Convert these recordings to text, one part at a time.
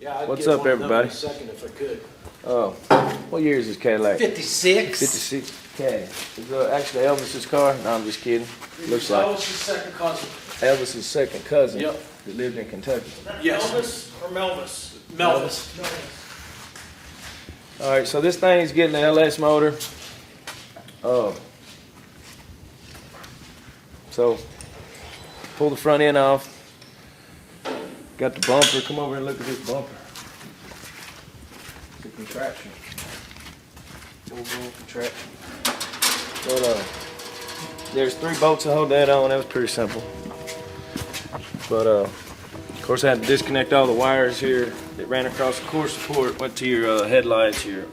Yeah, I'd What's get up, one of them in everybody? a second if I could. Oh, what year is this Cadillac? 56. 56. Okay. It's actually Elvis's car. No, I'm just kidding. Looks like Elvis's second cousin. Elvis's second cousin. Yep. That lived in Kentucky. Yes. Elvis or Melvis? Melvis. All right, so this thing's getting the LS motor. So pull the front end off. Got the bumper. Come over and look at this bumper. It's a contraption. Full-blown contraption. But there's 3 bolts to hold that on. That was pretty simple. But of course I had to disconnect all the wires here that ran across the core support, went to your headlights, your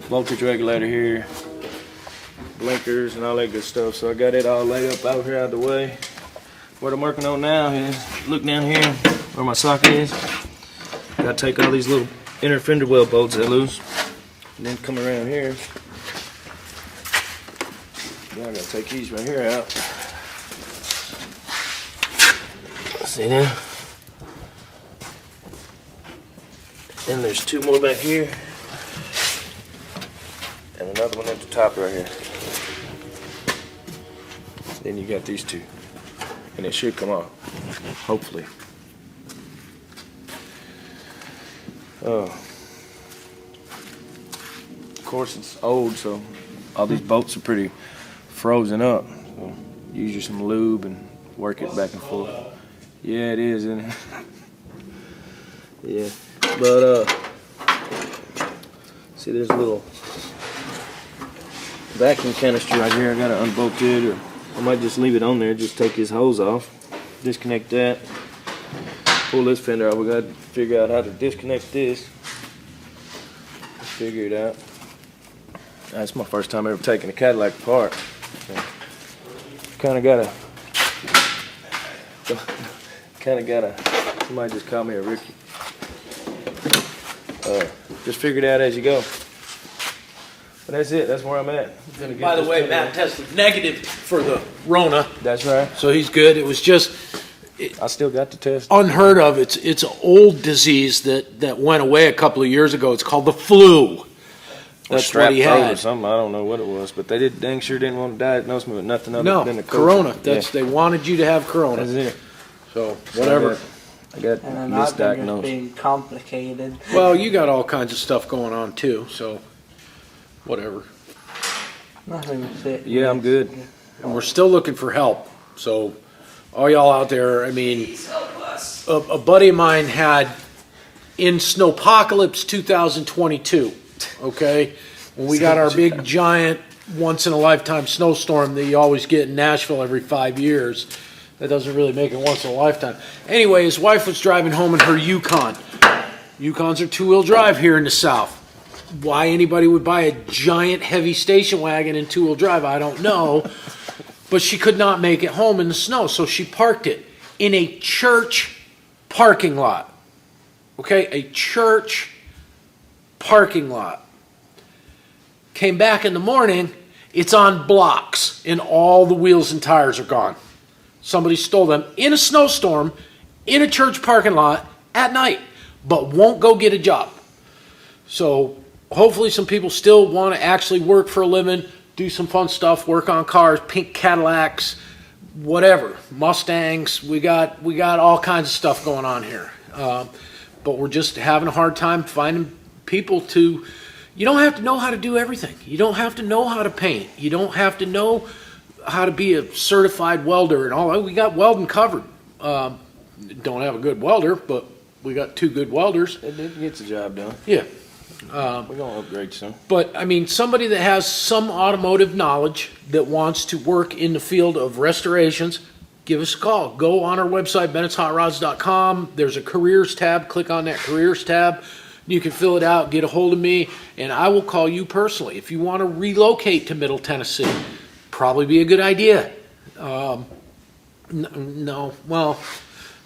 voltage regulator here, blinkers and all that good stuff. So I got it all laid up out here out of the way. What I'm working on now is, look down here where my socket is. Gotta take all these little inner fender well bolts that loose, and then come around here. Now I gotta take these right here out. See now? Then there's 2 more back here, and another one at the top right here. Then you got these 2. And it should come off, hopefully. Of course it's old, so all these bolts are pretty frozen up. So use some lube and work it back and forth. Yeah, it is, isn't it? Yeah, but see, there's a little vacuum canister right here. I gotta unbolt it, or I might just leave it on there, just take his hose off, disconnect that, pull this fender out. We got to figure out how to disconnect this. Let's figure it out. That's my first time ever taking a Cadillac apart. So, somebody just called me a rookie. Just figure it out as you go. But that's it. That's where I'm at. By the way, Matt tested negative for the Rona. That's right. So he's good. It was just I still got the test. unheard of. It's an old disease that went away a couple of years ago. It's called the flu. That's what he Or had. something. I don't know what it was, but they dang sure didn't want to diagnose me with nothing other No, than the COVID. Corona. That's Yeah, they wanted you to have Corona. that's it. So whatever. I got And then I've been just misdiagnosed. being complicated. Well, you got all kinds of stuff going on too. So whatever. Nothing fit. Yeah, I'm good. And we're still looking for help. So all y'all out there, I mean, a buddy of mine had in Snowpocalypse 2022, okay, when we got our big giant once in a lifetime snowstorm that you always get in Nashville every 5 years. That doesn't really make it once in a lifetime. Anyway, his wife was driving home in her Yukon. Yukons are 2-wheel drive here in the South. Why anybody would buy a giant heavy station wagon in 2-wheel drive, I don't know. But she could not make it home in the snow, so she parked it in a church parking lot. Okay, a church parking lot. Came back in the morning, it's on blocks, and all the wheels and tires are gone. Somebody stole them in a snowstorm, in a church parking lot, at night, but won't go get a job. So hopefully some people still want to actually work for a living, do some fun stuff, work on cars, pink Cadillacs, whatever, Mustangs. We got all kinds of stuff going on here. But we're just having a hard time finding people to. You don't have to know how to do everything. You don't have to know how to paint. You don't have to know how to be a certified welder and all. We got welding covered. Don't have a good welder, but we got 2 good welders. It gets the job done. Yeah. We're gonna upgrade soon. But I mean, somebody that has some automotive knowledge that wants to work in the field of restorations, give us a call. Go on our website, bennettshotrods.com. There's a careers tab. Click on that careers tab. You can fill it out, get a hold of me, and I will call you personally. If you want to relocate to Middle Tennessee, probably be a good idea. No, well,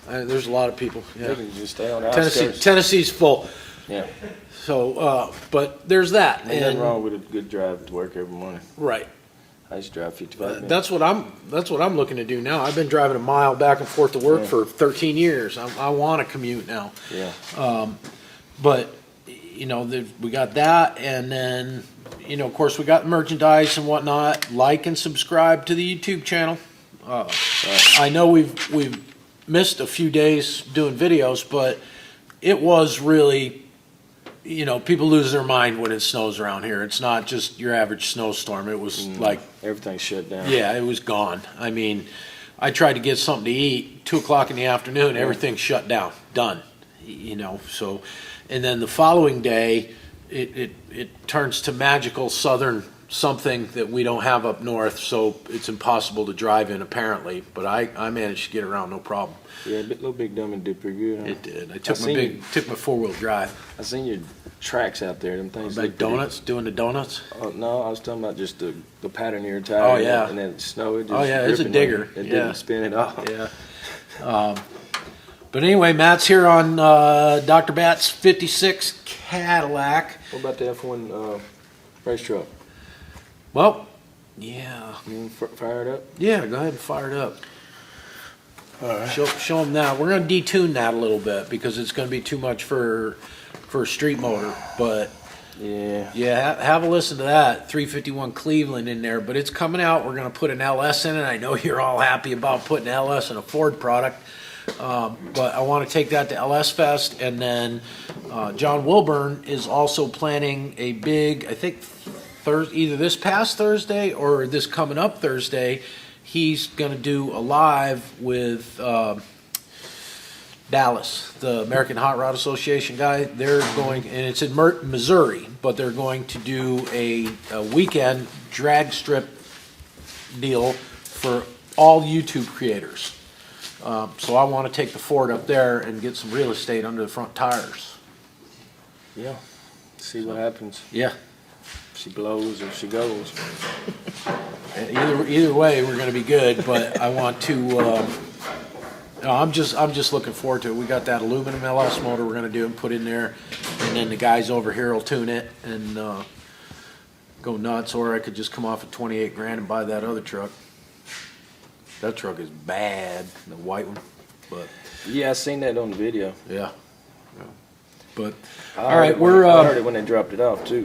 there's a lot of people. Yeah. They can just stay on the outskirts. Tennessee's full. Yeah. So, but there's that. Ain't nothing wrong with a good drive to work every morning. Right. I used to drive 55 minutes. That's what I'm looking to do now. I've been driving a mile back and forth to work for 13 years. I want to commute now. Yeah. But you know, we got that, and then you know, of course, we got merchandise and whatnot. Like and subscribe to the YouTube channel. I know we've missed a few days doing videos, but it was really, you know, people lose their mind when it snows around here. It's not just your average snowstorm. It was like everything's shut down. Yeah, it was gone. I mean, I tried to get something to eat 2 o'clock in the afternoon. Everything shut down. Done. You know. So, and then the following day, it turns to magical southern something that we don't have up north. So it's impossible to drive in apparently. But I managed to get around no problem. Yeah, little Big Dummy did pretty good. Huh? It did. I took my 4-wheel drive. I seen your tracks out there. Them things. Like donuts, doing the donuts. Oh, no, I was talking about just the pattern of your tire. Oh yeah. And then it snowed. Oh yeah, it's a digger. It didn't spin it off. Yeah. But anyway, Matt's here on Dr. Bat's '56 Cadillac. What about the F1 race truck? Well, yeah. You fire it up? Yeah, go ahead and fire it up. All right. Show them that. We're going to detune that a little bit because it's going to be too much for a street motor. But yeah, have a listen to that 351 Cleveland in there. But it's coming out. We're going to put an LS in it. I know you're all happy about putting LS in a Ford product. But I want to take that to LS Fest, and then John Wilburn is also planning a big, I think, either this past Thursday or this coming up Thursday. He's going to do a live with Dallas, the American Hot Rod Association guy. They're going, and it's in Missouri, but they're going to do a weekend drag strip deal for all YouTube creators. So I want to take the Ford up there and get some real estate under the front tires. Yeah. See what happens. Yeah. If she blows or she goes. Either way, we're going to be good. But I want to. No, I'm just looking forward to it. We got that aluminum LS motor we're going to do and put in there, and then the guys over here will tune it and go nuts. Or I could just come off at 28 grand and buy that other truck. That truck is bad, the white one, but yeah, I seen that on the video. Yeah. But all right, I heard it when they dropped it off too.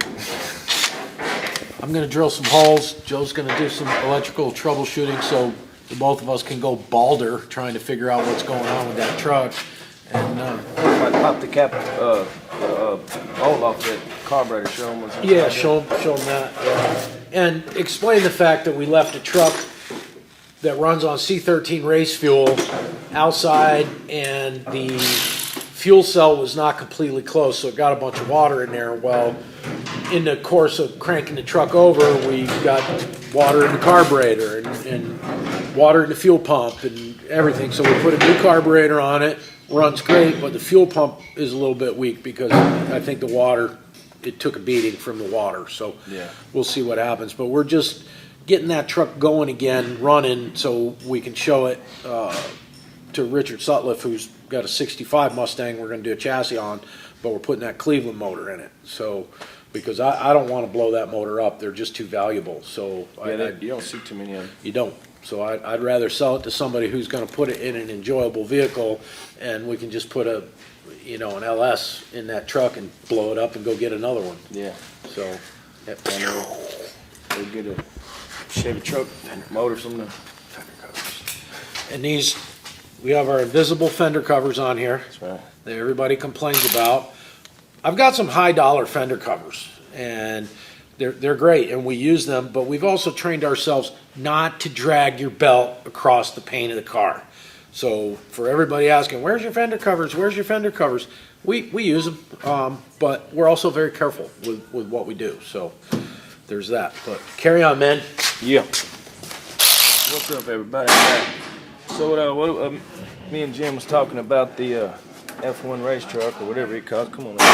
I'm going to drill some holes. Joe's going to do some electrical troubleshooting, so the both of us can go balder trying to figure out what's going on with that truck. And I pop the cap hole off that carburetor. Show them. Yeah, show them that. And explain the fact that we left a truck that runs on C13 race fuel outside, and the fuel cell was not completely closed, so it got a bunch of water in there. Well, in the course of cranking the truck over, we got water in the carburetor and water in the fuel pump and everything. So we put a new carburetor on it, runs great, but the fuel pump is a little bit weak because I think the water, it took a beating from the water. So yeah, we'll see what happens. But we're just getting that truck going again, running, so we can show it to Richard Sutliff, who's got a 65 Mustang we're going to do a chassis on, but we're putting that Cleveland motor in it. So, because I don't want to blow that motor up. They're just too valuable. So yeah, you don't see too many of them. You don't. So I'd rather sell it to somebody who's going to put it in an enjoyable vehicle, and we can just put an LS in that truck and blow it up and go get another one. Yeah. So, yep, I know. They get a Chevy truck motor from the fender covers. And these, we have our invisible fender covers on here. That's right. That everybody complains about. I've got some high dollar fender covers, and they're great, and we use them, but we've also trained ourselves not to drag your belt across the paint of the car. So for everybody asking, where's your fender covers? Where's your fender covers? We use them, but we're also very careful with what we do. So there's that. But carry on, man. Yeah. What's up, everybody? So me and Jim was talking about the F1 race truck or whatever it calls. Come on. I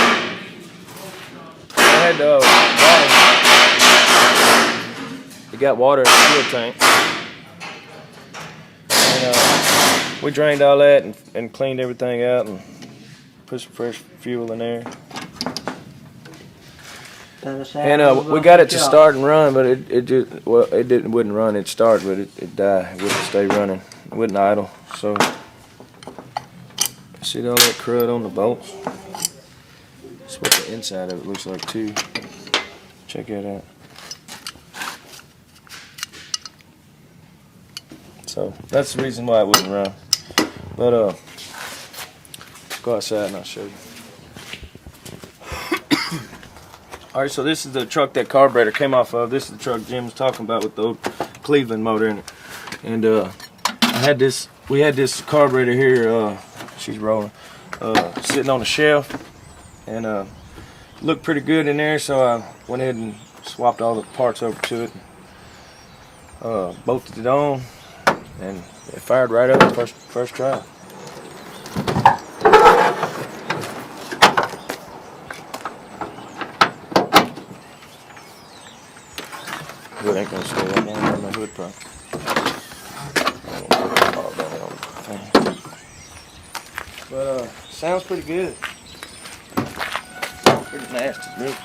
had water. It got water in the fuel tank. And we drained all that and cleaned everything out and put some fresh fuel in there. And we got it to start and run, but it just, well, it wouldn't run. It'd start, but it died. It wouldn't stay running. It wouldn't idle. So see all that crud on the bolts? That's what the inside of it looks like too. Check that out. So that's the reason why it wouldn't run. But go outside and I'll show you. All right, so this is the truck that carburetor came off of. This is the truck Jim was talking about with the old Cleveland motor in it. And we had this carburetor here, she's rolling, sitting on a shelf, and looked pretty good in there, so I went ahead and swapped all the parts over to it. Bolted it on, and it fired right up first try. It ain't gonna stay up on the hood part. But sounds pretty good. Pretty nasty, dude.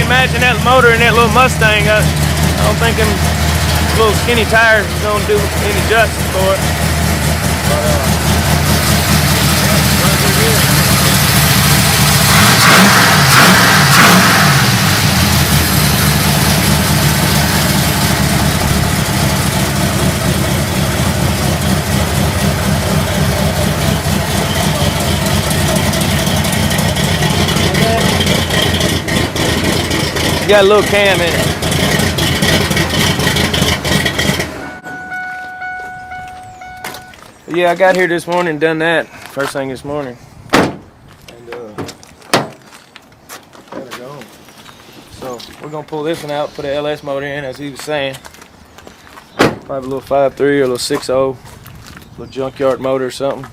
Imagine that motor in that little Mustang. I don't think them little skinny tires is going to do any justice for it. Got a little cam in it. Yeah, I got here this morning and done that first thing this morning. And got it on. So we're gonna pull this one out, put an LS motor in, as he was saying. Probably a little 5.3 or a little 6.0, little junkyard motor or something.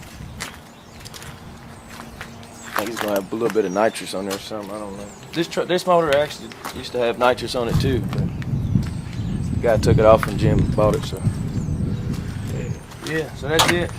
I think he's gonna have a little bit of nitrous on there or something. I don't know. This motor actually used to have nitrous on it too. But the guy took it off when Jim bought it. So yeah, so that's it.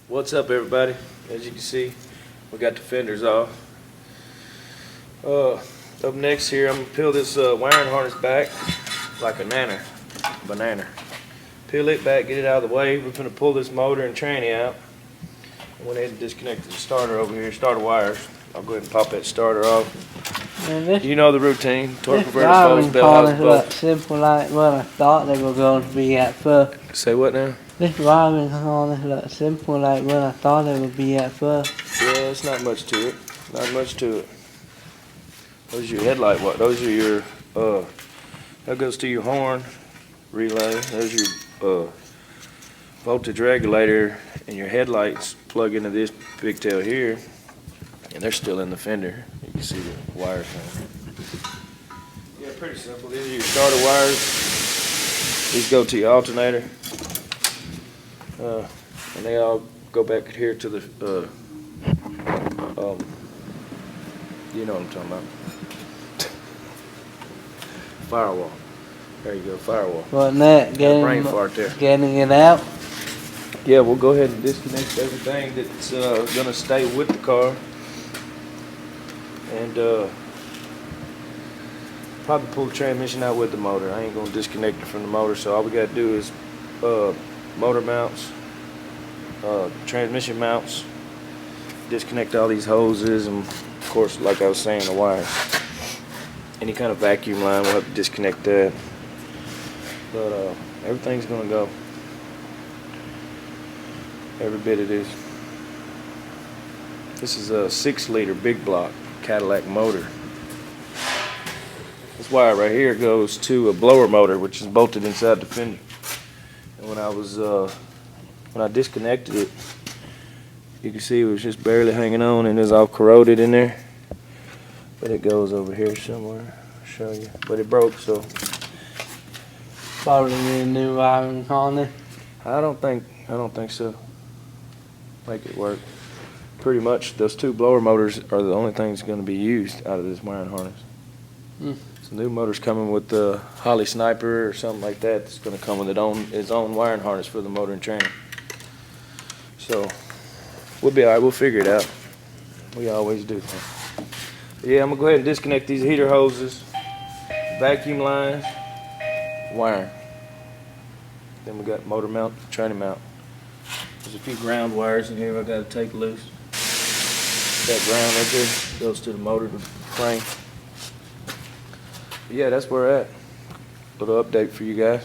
What's up, everybody? As you can see, we got the fenders off. Up next here, I'm gonna peel this wiring harness back like a banana. Peel it back, get it out of the way. We're gonna pull this motor and tranny out. I went ahead and disconnected the starter over here, starter wires. I'll go ahead and pop that starter off. You know the routine. Torque converter, folks, bell house, both. Simple like what I thought they were going to be at first. Say what now? This wiring harness looks simple like what I thought it would be at first. Yeah, it's not much to it. Not much to it. Those are your headlight. What? Those are your that goes to your horn relay. There's your voltage regulator, and your headlights plug into this pigtail here, and they're still in the fender. You can see the wires now. Yeah, pretty simple. These are your starter wires. These go to your alternator. And they all go back here to the, you know what I'm talking about. Firewall. There you go, firewall. Wasn't that Brain fart there. getting it out? yeah, we'll go ahead and disconnect everything that's gonna stay with the car. And probably pull the transmission out with the motor. I ain't gonna disconnect it from the motor, so all we gotta do is motor mounts, transmission mounts, disconnect all these hoses, and of course, like I was saying, the wires. Any kind of vacuum line, we'll have to disconnect that. But everything's gonna go. Every bit of this. This is a 6-liter big block Cadillac motor. This wire right here goes to a blower motor, which is bolted inside the fender. And when I disconnected it, you can see it was just barely hanging on and it's all corroded in there. But it goes over here somewhere. I'll show you. But it broke, so Probably need a new wiring harness. I don't think so. Make it work. Pretty much those 2 blower motors are the only things going to be used out of this wiring harness. So new motor's coming with the Holly Sniper or something like that. It's going to come with its own wiring harness for the motor and train. So we'll be alright. We'll figure it out. We always do. Yeah, I'm going to go ahead and disconnect these heater hoses, vacuum lines, wiring. Then we got motor mount, training mount. There's a few ground wires in here I got to take loose. That ground right there goes to the motor frame. But yeah, that's where we're at. Little update for you guys.